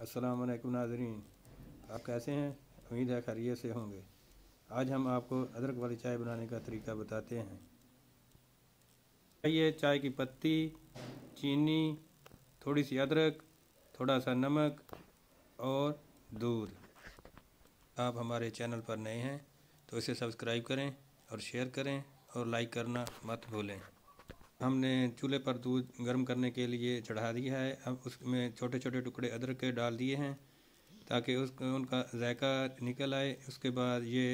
अस्सलाम वालेकुम नाज़रीन, आप कैसे हैं? उम्मीद है खैरियत से होंगे। आज हम आपको अदरक वाली चाय बनाने का तरीका बताते हैं। ये चाय की पत्ती, चीनी, थोड़ी सी अदरक, थोड़ा सा नमक और दूध। आप हमारे चैनल पर नए हैं तो इसे सब्सक्राइब करें और शेयर करें और लाइक करना मत भूलें। हमने चूल्हे पर दूध गर्म करने के लिए चढ़ा दिया है। अब उसमें छोटे छोटे टुकड़े अदरक के डाल दिए हैं ताकि उनका जायका निकल आए। उसके बाद ये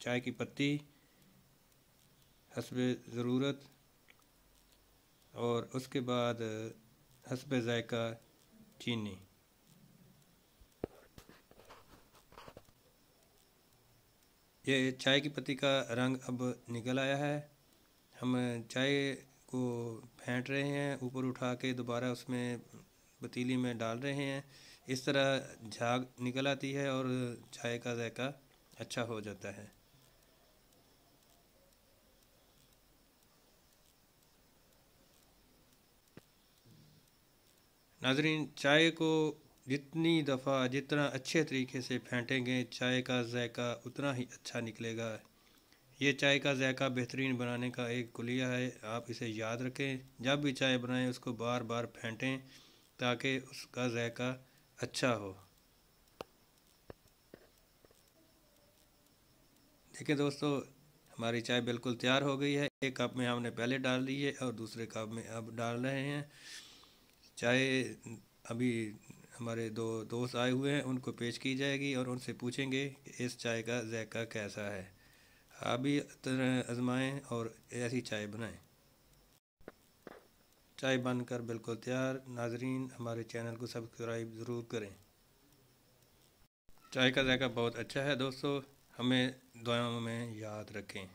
चाय की पत्ती हस्बे ज़रूरत और उसके बाद हस्बे जायका चीनी। ये चाय की पत्ती का रंग अब निकल आया है। हम चाय को फेंट रहे हैं, ऊपर उठा के दोबारा उसमें पतीली में डाल रहे हैं। इस तरह झाग निकल आती है और चाय का जायका अच्छा हो जाता है। नाजरीन, चाय को जितना अच्छे तरीके से फेंटेंगे चाय का जायका उतना ही अच्छा निकलेगा। ये चाय का जायका बेहतरीन बनाने का एक कुलिया है, आप इसे याद रखें। जब भी चाय बनाएं उसको बार बार फेंटें ताकि उसका जायका अच्छा हो। देखिए दोस्तों, हमारी चाय बिल्कुल तैयार हो गई है। एक कप में हमने पहले डाल दी है और दूसरे कप में अब डाल रहे हैं चाय। अभी हमारे दो दोस्त आए हुए हैं, उनको पेश की जाएगी और उनसे पूछेंगे कि इस चाय का जायका कैसा है। आप भी तरह आजमाएं और ऐसी चाय बनाएं। चाय बनकर बिल्कुल तैयार। नाजरीन, हमारे चैनल को सब्सक्राइब ज़रूर करें। चाय का जायका बहुत अच्छा है दोस्तों, हमें दुआओं में याद रखें।